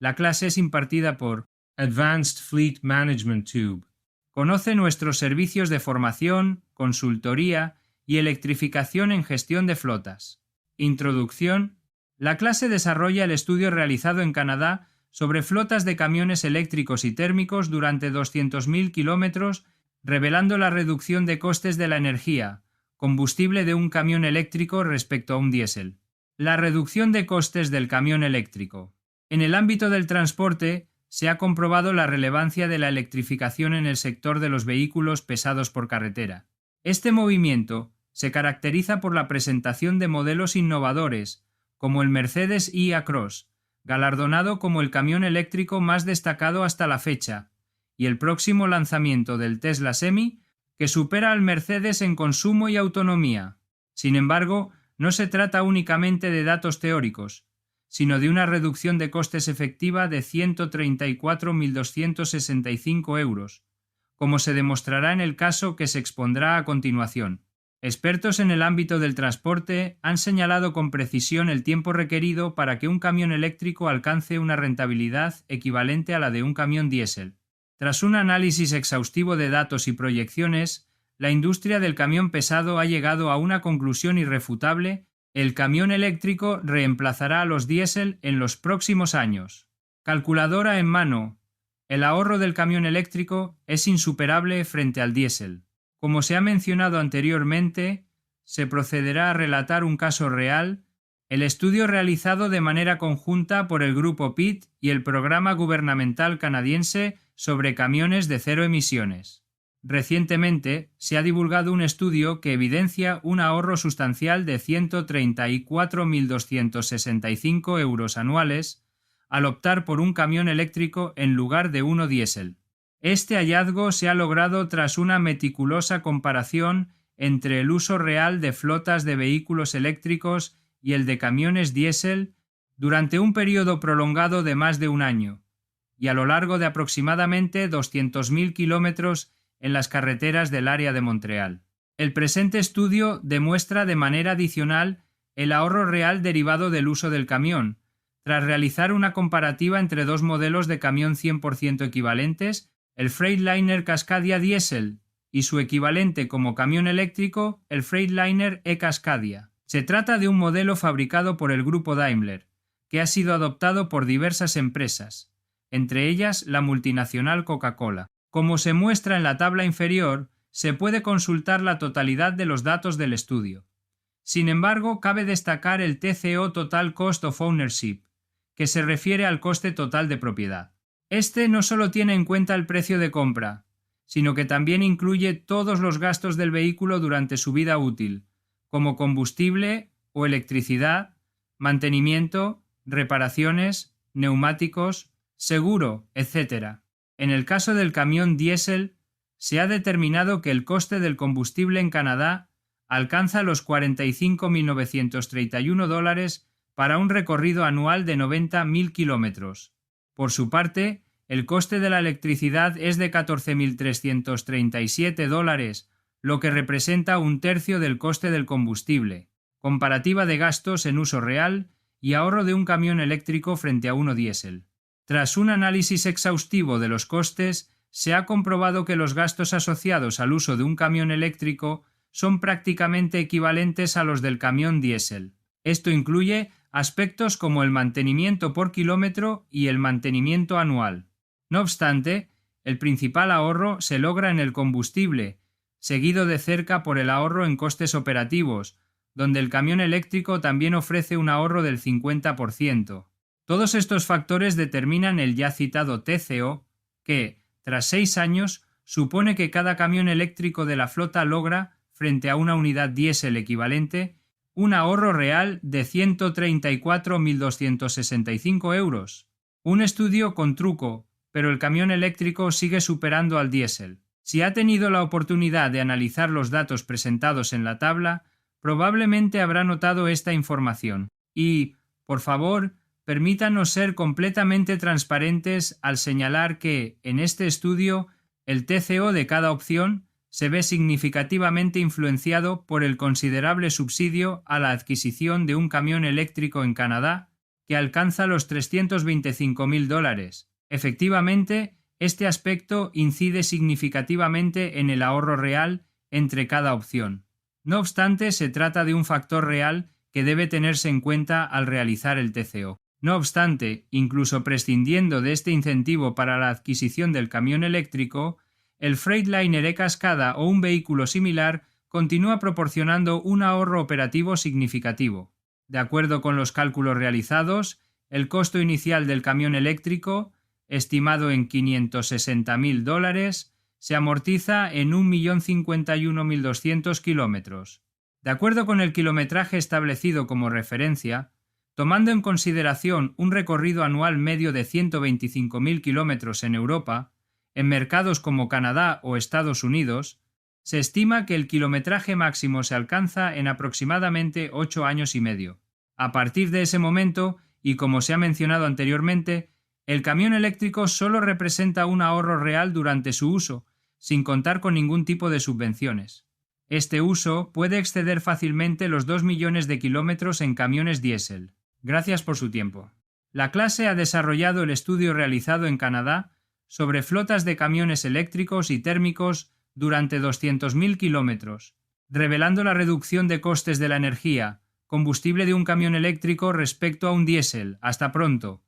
La clase es impartida por Advanced Fleet Management Tube. Conoce nuestros servicios de formación, consultoría y electrificación en gestión de flotas. Introducción. La clase desarrolla el estudio realizado en Canadá sobre flotas de camiones eléctricos y térmicos durante 200.000 kilómetros, revelando la reducción de costes de la energía, combustible de un camión eléctrico respecto a un diésel. La reducción de costes del camión eléctrico. En el ámbito del transporte, se ha comprobado la relevancia de la electrificación en el sector de los vehículos pesados por carretera. Este movimiento se caracteriza por la presentación de modelos innovadores, como el Mercedes E-Across, galardonado como el camión eléctrico más destacado hasta la fecha, y el próximo lanzamiento del Tesla Semi, que supera al Mercedes en consumo y autonomía. Sin embargo, no se trata únicamente de datos teóricos, sino de una reducción de costes efectiva de 134.265 euros, como se demostrará en el caso que se expondrá a continuación. Expertos en el ámbito del transporte han señalado con precisión el tiempo requerido para que un camión eléctrico alcance una rentabilidad equivalente a la de un camión diésel. Tras un análisis exhaustivo de datos y proyecciones, la industria del camión pesado ha llegado a una conclusión irrefutable: el camión eléctrico reemplazará a los diésel en los próximos años. Calculadora en mano. El ahorro del camión eléctrico es insuperable frente al diésel. Como se ha mencionado anteriormente, se procederá a relatar un caso real, el estudio realizado de manera conjunta por el Grupo PIT y el Programa Gubernamental Canadiense sobre Camiones de Cero Emisiones. Recientemente se ha divulgado un estudio que evidencia un ahorro sustancial de 134.265 euros anuales al optar por un camión eléctrico en lugar de uno diésel. Este hallazgo se ha logrado tras una meticulosa comparación entre el uso real de flotas de vehículos eléctricos y el de camiones diésel durante un periodo prolongado de más de un año, y a lo largo de aproximadamente 200.000 kilómetros en las carreteras del área de Montreal. El presente estudio demuestra de manera adicional el ahorro real derivado del uso del camión, tras realizar una comparativa entre dos modelos de camión 100% equivalentes, el Freightliner Cascadia Diesel y su equivalente como camión eléctrico, el Freightliner E-Cascadia. Se trata de un modelo fabricado por el grupo Daimler, que ha sido adoptado por diversas empresas, entre ellas la multinacional Coca-Cola. Como se muestra en la tabla inferior, se puede consultar la totalidad de los datos del estudio. Sin embargo, cabe destacar el TCO Total Cost of Ownership, que se refiere al coste total de propiedad. Este no solo tiene en cuenta el precio de compra, sino que también incluye todos los gastos del vehículo durante su vida útil, como combustible o electricidad, mantenimiento, reparaciones, neumáticos, seguro, etc. En el caso del camión diésel, se ha determinado que el coste del combustible en Canadá alcanza los 45.931 dólares para un recorrido anual de 90.000 kilómetros. Por su parte, el coste de la electricidad es de 14.337 dólares, lo que representa un tercio del coste del combustible. Comparativa de gastos en uso real y ahorro de un camión eléctrico frente a uno diésel. Tras un análisis exhaustivo de los costes, se ha comprobado que los gastos asociados al uso de un camión eléctrico son prácticamente equivalentes a los del camión diésel. Esto incluye aspectos como el mantenimiento por kilómetro y el mantenimiento anual. No obstante, el principal ahorro se logra en el combustible, seguido de cerca por el ahorro en costes operativos, donde el camión eléctrico también ofrece un ahorro del 50%. Todos estos factores determinan el ya citado TCO, que, tras 6 años, supone que cada camión eléctrico de la flota logra, frente a una unidad diésel equivalente, un ahorro real de 134.265 euros. Un estudio con truco, pero el camión eléctrico sigue superando al diésel. Si ha tenido la oportunidad de analizar los datos presentados en la tabla, probablemente habrá notado esta información. Y, por favor, permítanos ser completamente transparentes al señalar que, en este estudio, el TCO de cada opción se ve significativamente influenciado por el considerable subsidio a la adquisición de un camión eléctrico en Canadá, que alcanza los $325.000. Efectivamente, este aspecto incide significativamente en el ahorro real entre cada opción. No obstante, se trata de un factor real que debe tenerse en cuenta al realizar el TCO. No obstante, incluso prescindiendo de este incentivo para la adquisición del camión eléctrico, el Freightliner e-Cascada o un vehículo similar continúa proporcionando un ahorro operativo significativo. De acuerdo con los cálculos realizados, el costo inicial del camión eléctrico, estimado en $560.000, se amortiza en 1.051.200 kilómetros. De acuerdo con el kilometraje establecido como referencia, tomando en consideración un recorrido anual medio de 125.000 kilómetros en Europa, en mercados como Canadá o Estados Unidos, se estima que el kilometraje máximo se alcanza en aproximadamente 8 años y medio. A partir de ese momento, y como se ha mencionado anteriormente, el camión eléctrico solo representa un ahorro real durante su uso, sin contar con ningún tipo de subvenciones. Este uso puede exceder fácilmente los 2 millones de kilómetros en camiones diésel. Gracias por su tiempo. La clase ha desarrollado el estudio realizado en Canadá sobre flotas de camiones eléctricos y térmicos durante 200.000 kilómetros, revelando la reducción de costes de la energía, combustible de un camión eléctrico respecto a un diésel. Hasta pronto.